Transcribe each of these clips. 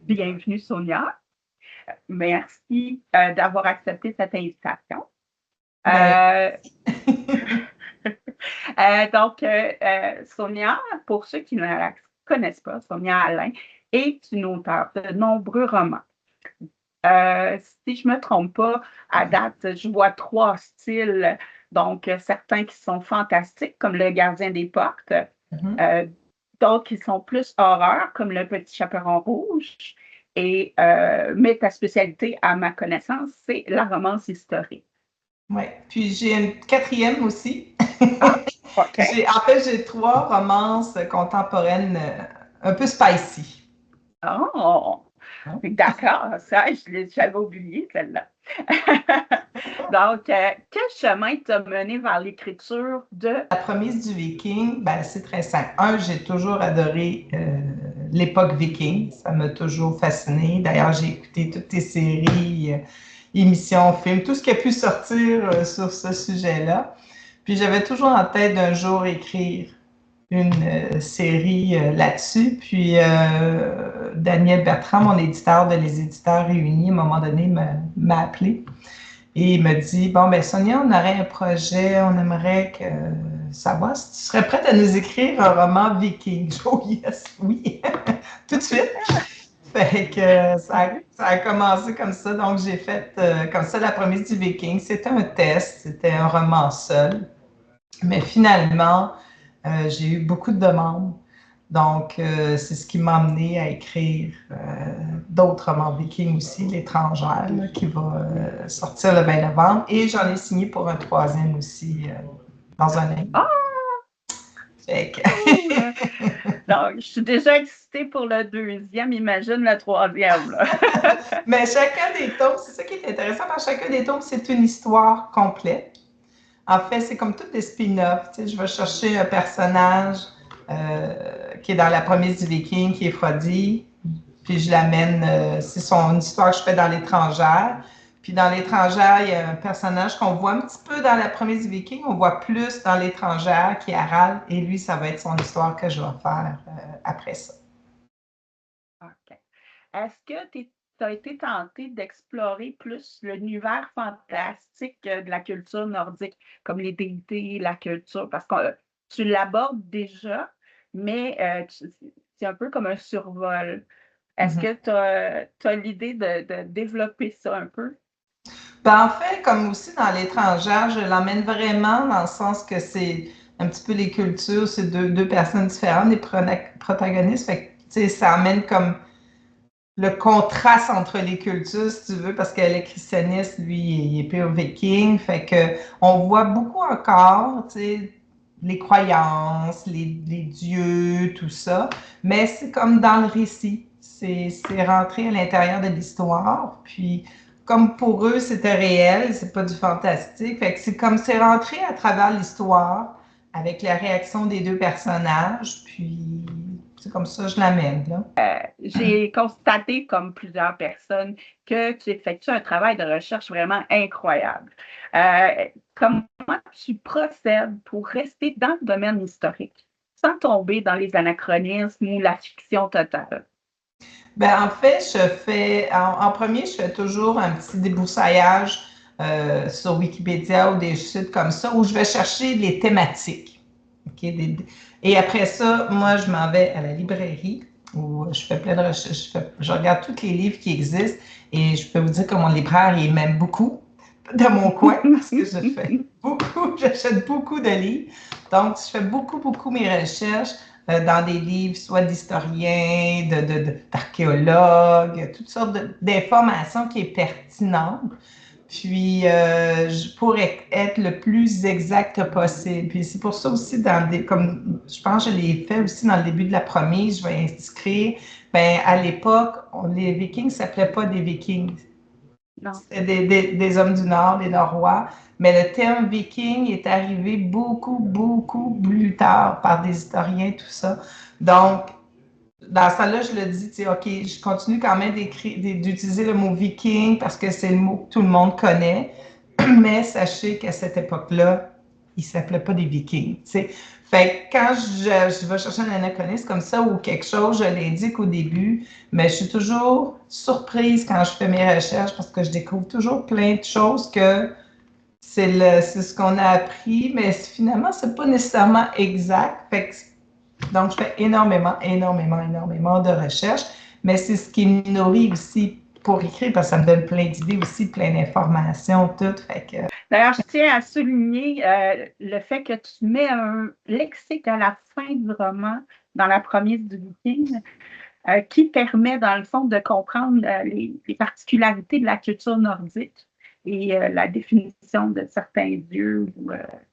Bienvenue, Sonia. Merci d'avoir accepté cette invitation. Ben, Euh, Sonia, pour ceux qui ne la connaissent pas, Sonia Alain est une auteure de nombreux romans. Si je ne me trompe pas, à date, je vois trois styles. Donc, certains qui sont fantastiques, comme Le Gardien des Portes, euh, d'autres qui sont plus horreur, comme Le Petit Chaperon Rouge. Mais ta spécialité, à ma connaissance, c'est la romance historique. ouais. Puis j'ai une quatrième aussi. Ah, OK. En fait, j'ai trois romances contemporaines un peu spicy. Oh, Hein. d'accord. Ça, j'avais oublié celle-là. Donc, quel chemin t'a mené vers l'écriture de... La promesse du Viking, ben, c'est très simple. Un, j'ai toujours adoré l'époque viking. Ça m'a toujours fasciné. D'ailleurs, j'ai écouté toutes tes séries, émissions, films, tout ce qui a pu sortir sur ce sujet-là. Puis j'avais toujours en tête d'un jour écrire une série là-dessus. Puis Daniel Bertrand, mon éditeur de Les Éditeurs Réunis, à un moment donné, m'a appelé et il me dit, bon, ben Sonia, on aurait un projet, on aimerait savoir si tu serais prête à nous écrire un roman viking. Oh yes, oui, tout de suite. Fait que ça a commencé comme ça. Donc, j'ai fait comme ça La promesse du Viking. C'était un test, c'était un roman seul. Mais finalement, j'ai eu beaucoup de demandes. Donc, c'est ce qui m'a amené à écrire d'autres romans vikings aussi, L'étrangère, là, qui va sortir le 20 novembre. Et j'en ai signé pour un troisième aussi dans un an. Ah, Fait que... cool! Donc, je suis déjà excitée pour le deuxième, imagine le troisième, là. Mais chacun des tomes, c'est ça qui est intéressant, parce que chacun des tomes, c'est une histoire complète. En fait, c'est comme toutes les spin-offs. Tu sais, je vais chercher un personnage qui est dans La promesse du Viking, qui est Frodi, puis je l'amène, c'est son histoire que je fais dans L'étrangère. Puis dans L'étrangère, il y a un personnage qu'on voit un petit peu dans La promesse du Viking, on voit plus dans L'étrangère, qui est Harald, et lui, ça va être son histoire que je vais faire après ça. OK. Est-ce que tu as été tenté d'explorer plus l'univers fantastique de la culture nordique, comme les déités, la culture, parce que tu l'abordes déjà, mais c'est un peu comme un survol. Est-ce Mhm. que tu as l'idée de développer ça un peu? Ben, en fait, comme aussi dans L'étrangère, je l'emmène vraiment dans le sens que c'est un petit peu les cultures, c'est deux personnes différentes, les protagonistes. Fait que, tu sais, ça amène comme le contraste entre les cultures, si tu veux, parce que le christianisme, lui, il est pur viking. Fait que on voit beaucoup encore, tu sais, les croyances, les dieux, tout ça. Mais c'est comme dans le récit. C'est rentré à l'intérieur de l'histoire. Puis, comme pour eux, c'était réel, c'est pas du fantastique. Fait que c'est comme c'est rentré à travers l'histoire avec la réaction des deux personnages. Puis, c'est comme ça que je l'amène, là. J'ai constaté, comme plusieurs personnes, que tu effectues un travail de recherche vraiment incroyable. Comment tu procèdes pour rester dans le domaine historique sans tomber dans les anachronismes ou la fiction totale? Ben, en fait, en premier, je fais toujours un petit débroussaillage sur Wikipédia ou des sites comme ça où je vais chercher les thématiques. OK? Et après ça, moi, je m'en vais à la librairie où je fais plein de recherches. Je regarde tous les livres qui existent et je peux vous dire que mon libraire, il m'aime beaucoup dans mon coin parce que j'achète beaucoup de livres. Donc, je fais beaucoup mes recherches dans des livres, soit d'historiens, d'archéologues, toutes sortes d'informations qui est pertinentes. Puis, pour être le plus exact possible. Puis, c'est pour ça aussi, comme je pense que je l'ai fait aussi dans le début de la promesse, je vais inscrire, ben, à l'époque, les Vikings ne s'appelaient pas des Vikings. Non. C'était des hommes du Nord, des Norrois. Mais le terme viking est arrivé beaucoup plus tard par des historiens, tout ça. Donc, dans ce temps-là, je le dis, tu sais, OK, je continue quand même d'utiliser le mot viking parce que c'est le mot que tout le monde connaît. Mais sachez qu'à cette époque-là, ils s'appelaient pas des Vikings, tu sais. Fait que quand je vais chercher un anachronisme comme ça ou quelque chose, je l'indique au début, mais je suis toujours surprise quand je fais mes recherches parce que je découvre toujours plein de choses que c'est ce qu'on a appris, mais finalement, c'est pas nécessairement exact. Fait que, donc, je fais énormément de recherches, mais c'est ce qui me nourrit aussi pour écrire parce que ça me donne plein d'idées aussi, plein d'informations, tout. Fait que, D'ailleurs, je tiens à souligner le fait que tu mets un lexique à la fin du roman, dans la promesse du Viking, qui permet, dans le fond, de comprendre les particularités de la culture nordique et la définition de certains dieux ou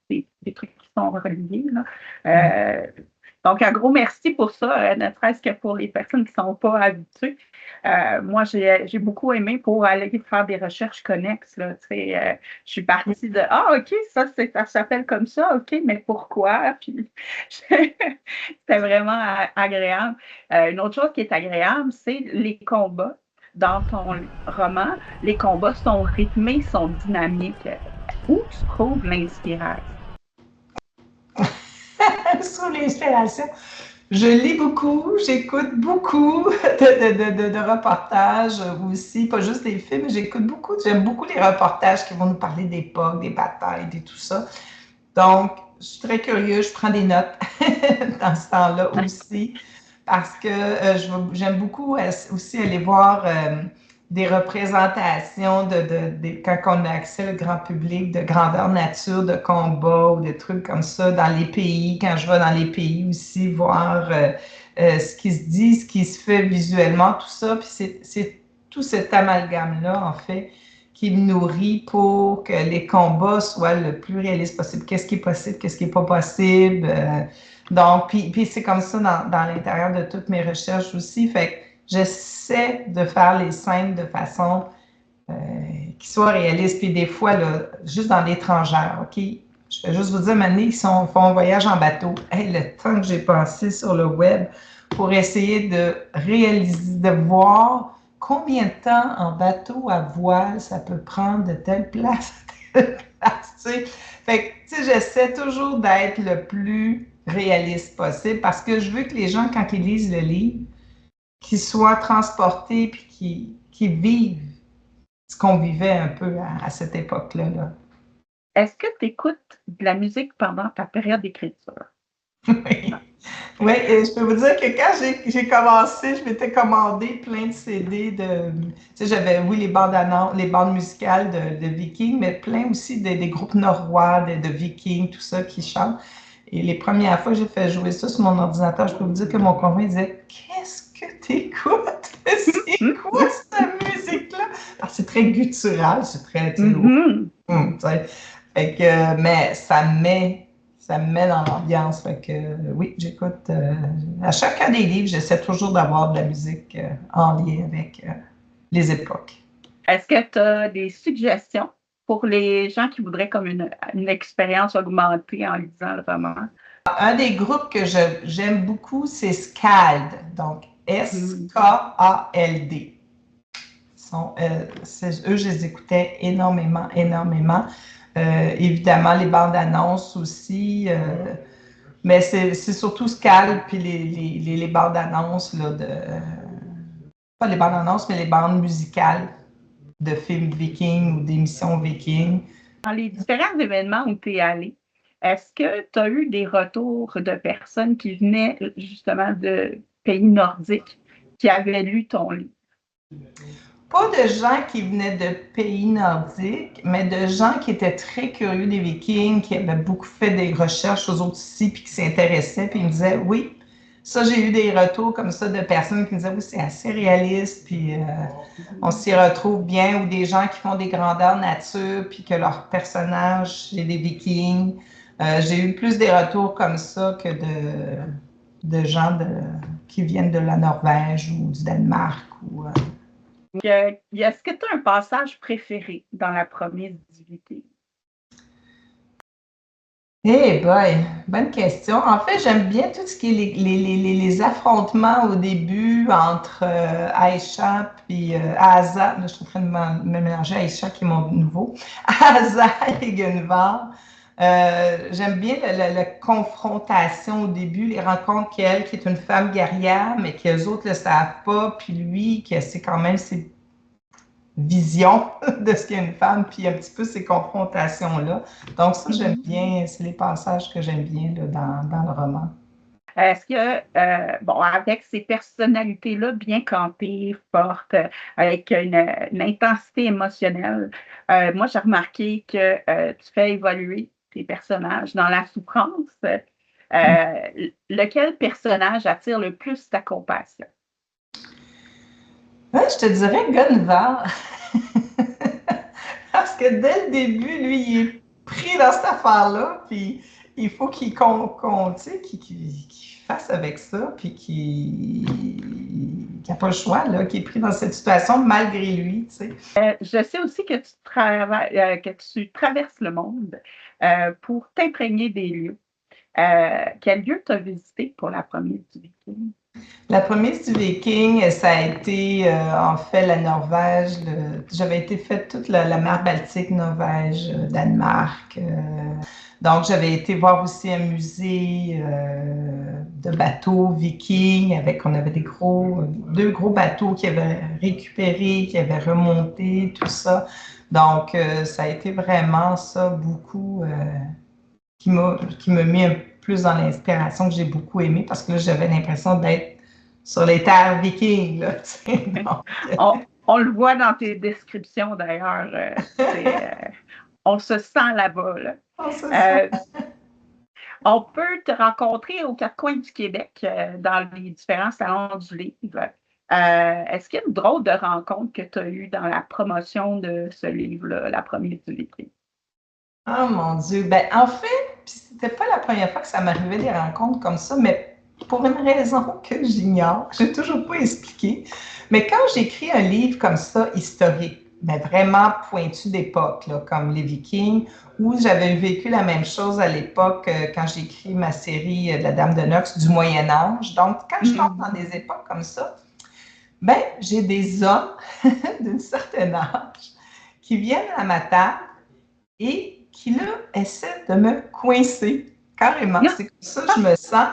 des trucs qui sont reliés. Là. Donc, un gros merci pour ça, ne serait-ce que pour les personnes qui ne sont pas habituées. Moi, j'ai beaucoup aimé pour aller faire des recherches connexes. Là, je suis partie de Ah, OK, ça s'appelle comme ça, OK, mais pourquoi? Puis, c'était vraiment agréable. Une autre chose qui est agréable, c'est les combats. Dans ton roman, les combats sont rythmés, sont dynamiques. Où tu trouves l'inspiration? sous l'inspiration, je lis beaucoup, j'écoute beaucoup de reportages aussi, pas juste des films, j'écoute beaucoup, j'aime beaucoup les reportages qui vont nous parler d'époque, des batailles, et tout ça. Donc, je suis très curieuse, je prends des notes dans ce temps-là aussi, parce que j'aime beaucoup aussi aller voir des représentations quand on a accès au grand public, de grandeur nature, de combat ou des trucs comme ça dans les pays, quand je vais dans les pays aussi, voir ce qui se dit, ce qui se fait visuellement, tout ça. Puis c'est tout cet amalgame-là, en fait, qui me nourrit pour que les combats soient le plus réalistes possible. Qu'est-ce qui est possible, qu'est-ce qui n'est pas possible. Donc, puis c'est comme ça dans l'intérieur de toutes mes recherches aussi. Fait que j'essaie de faire les scènes de façon qui soit réaliste. Puis des fois, là, juste dans l'étrangère, OK? Je vais juste vous dire, maintenant, ils font un voyage en bateau. Hey, le temps que j'ai passé sur le web pour essayer de réaliser, de voir combien de temps en bateau à voile ça peut prendre de telle place à telle place, tu sais. Fait que, tu sais, j'essaie toujours d'être le plus réaliste possible parce que je veux que les gens, quand ils lisent le livre, qu'ils soient transportés puis qu'ils vivent ce qu'on vivait un peu à cette époque-là. Là. Est-ce que tu écoutes de la musique pendant ta période d'écriture? Oui. Oui, et je peux vous dire que quand j'ai commencé, je m'étais commandé plein de CD de. Tu sais, j'avais, oui, les bandes musicales de Vikings, mais plein aussi des groupes norrois, de Vikings, tout ça qui chantent. Et les premières fois que j'ai fait jouer ça sur mon ordinateur, je peux vous dire que mon conjoint disait qu'est-ce que t'écoutes? C'est quoi cette musique-là? Alors, c'est très guttural, c'est très. Fait que, mais ça me met dans l'ambiance. Fait que oui, j'écoute à chacun des livres, j'essaie toujours d'avoir de la musique en lien avec les époques. Est-ce que tu as des suggestions pour les gens qui voudraient comme une expérience augmentée en lisant le roman? Un des groupes que j'aime beaucoup, c'est Skald. Donc, Skald. Eux, je les écoutais énormément. Évidemment, les bandes annonces aussi. Mais c'est surtout Scal, puis les bandes annonces, là, pas les bandes annonces, mais les bandes musicales de films vikings ou d'émissions vikings. Dans les différents événements où tu es allé, est-ce que tu as eu des retours de personnes qui venaient justement de pays nordiques qui avaient lu ton livre? Pas de gens qui venaient de pays nordiques, mais de gens qui étaient très curieux des Vikings, qui avaient beaucoup fait des recherches aux autres ici, puis qui s'intéressaient, puis ils me disaient oui. Ça, j'ai eu des retours comme ça de personnes qui me disaient oui, c'est assez réaliste, puis on s'y retrouve bien, ou des gens qui font des grandeurs nature, puis que leur personnage, c'est des Vikings. J'ai eu plus des retours comme ça que de gens qui viennent de la Norvège ou du Danemark. Est-ce que tu as un passage préféré dans la promesse du Viking? Eh boy, bonne question. En fait, j'aime bien tout ce qui est les affrontements au début entre Aisha et Asa. Là, je suis en train de me mélanger Aisha qui est mon nouveau. Asa et Gunvar. J'aime bien la confrontation au début, les rencontres qu'elle, qui est une femme guerrière, mais que les autres ne le savent pas, puis lui, que c'est quand même ses visions de ce qu'est une femme, puis un petit peu ces confrontations-là. Donc ça, j'aime bien, c'est les passages que j'aime bien là, dans le roman. Est-ce que, bon, avec ces personnalités-là bien campées, fortes, avec une intensité émotionnelle, moi, j'ai remarqué que tu fais évoluer tes personnages dans la souffrance. Lequel personnage attire le plus ta compassion? Ouais, je te dirais Gunvar. Parce que dès le début, lui, il est pris dans cette affaire-là, puis il faut qu'il fasse avec ça, puis qu'il n'a pas le choix, là, qu'il est pris dans cette situation malgré lui, tu sais. Je sais aussi que que tu traverses le monde pour t'imprégner des lieux. Quel lieu tu as visité pour la première du Viking? La première du Viking, ça a été en fait la Norvège. J'avais été faite toute la mer Baltique, Norvège, Danemark. Donc, j'avais été voir aussi un musée de bateaux vikings avec, on avait deux gros bateaux qui avaient récupéré, qui avaient remonté, tout ça. Donc, ça a été vraiment ça, beaucoup, qui m'a mis un plus dans l'inspiration que j'ai beaucoup aimé parce que là, j'avais l'impression d'être sur les terres vikings. Là, donc, on le voit dans tes descriptions d'ailleurs. On se sent là-bas. Là. On peut te rencontrer aux quatre coins du Québec dans les différents salons du livre. Est-ce qu'il y a une drôle de rencontre que tu as eue dans la promotion de ce livre-là, la première du livre? oh mon Dieu. Ben, en fait, c'était pas la première fois que ça m'arrivait des rencontres comme ça, mais pour une raison que j'ignore, je n'ai toujours pas expliqué. Mais quand j'écris un livre comme ça, historique, mais vraiment pointu d'époque, comme les Vikings, où j'avais vécu la même chose à l'époque quand j'ai écrit ma série La Dame de Nox du Moyen Âge. Donc, quand je tombe dans des époques comme ça, ben, j'ai des hommes d'un certain âge qui viennent à ma table et qui, là, essaie de me coincer carrément. C'est comme ça que je me sens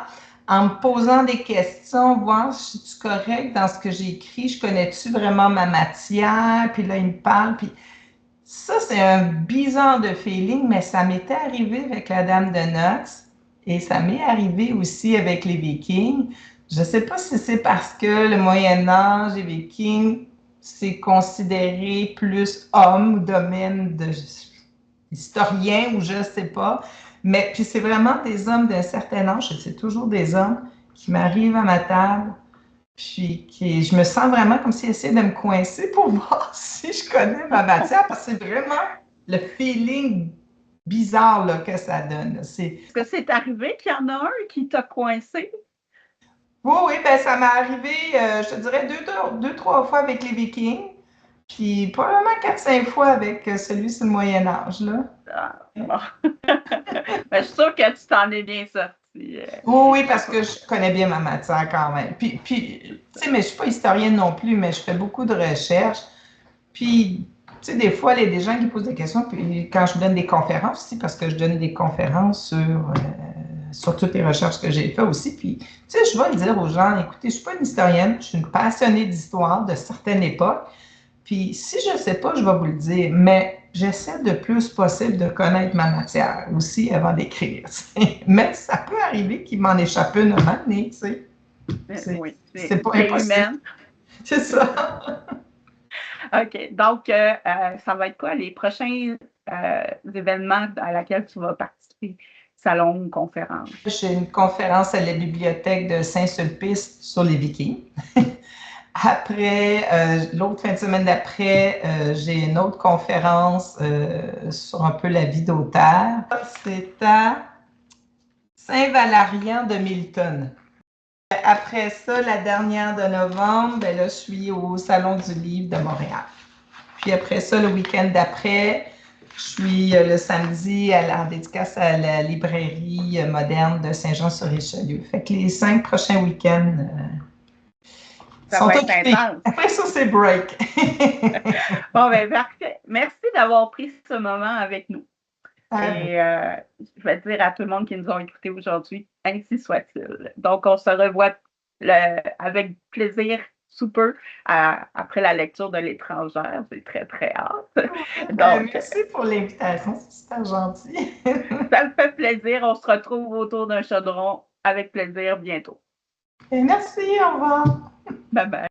en me posant des questions, voir si je suis correcte dans ce que j'ai écrit, je connais-tu vraiment ma matière, puis là, il me parle, puis ça, c'est un bizarre de feeling, mais ça m'était arrivé avec la Dame de Nox et ça m'est arrivé aussi avec les Vikings. Je ne sais pas si c'est parce que le Moyen Âge, les Vikings, c'est considéré plus homme ou domaine de historien ou je ne sais pas. Mais puis c'est vraiment des hommes d'un certain âge, c'est toujours des hommes qui m'arrivent à ma table, puis je me sens vraiment comme s'ils essayaient de me coincer pour voir si je connais ma matière, parce que c'est vraiment le feeling bizarre là, que ça donne. Est-ce que c'est arrivé qu'il y en a un qui t'a coincé? Oui, oui, ben ça m'est arrivé, je te dirais, deux, trois fois avec les Vikings. Puis probablement 4-5 fois avec celui sur le Moyen Âge, là. Ah, bon. Ben, je suis sûre que tu t'en es bien sorti. Oui, parce que je connais bien ma matière quand même. Puis tu sais, mais je ne suis pas historienne non plus, mais je fais beaucoup de recherches. Puis, tu sais, des fois, il y a des gens qui posent des questions. Puis quand je donne des conférences aussi, parce que je donne des conférences sur toutes les recherches que j'ai faites aussi. Puis, tu sais, je vais le dire aux gens, écoutez, je ne suis pas une historienne, je suis une passionnée d'histoire de certaines époques. Puis si je ne sais pas, je vais vous le dire, mais j'essaie le plus possible de connaître ma matière aussi avant d'écrire. Mais ça peut arriver qu'il m'en échappe une à un moment donné, tu sais. Oui, C'est pas impossible. Humaine. C'est ça. OK. Donc, ça va être quoi les prochains événements à laquelle tu vas participer? Salon ou conférence? J'ai une conférence à la bibliothèque de Saint-Sulpice sur les Vikings. Après, l'autre fin de semaine d'après, j'ai une autre conférence sur un peu la vie d'auteur. C'est à Saint-Valérien de Milton. Après ça, la dernière de novembre, ben là, je suis au Salon du Livre de Montréal. Puis après ça, le week-end d'après, je suis le samedi en dédicace à la librairie moderne de Saint-Jean-sur-Richelieu. Fait que les 5 prochains week-ends ça sont va être occupés. intense. Après ça, c'est break. Bon, ben parfait. Merci d'avoir pris ce moment avec nous. Et je vais dire à tout le monde qui nous ont écoutés aujourd'hui, ainsi soit-il. Donc, on se revoit avec plaisir sous peu après la lecture de L'étrangère. J'ai très, très hâte. Donc, merci pour l'invitation, c'est super gentil. ça me fait plaisir. On se retrouve autour d'un chaudron avec plaisir bientôt. Et merci, au revoir. Bye bye.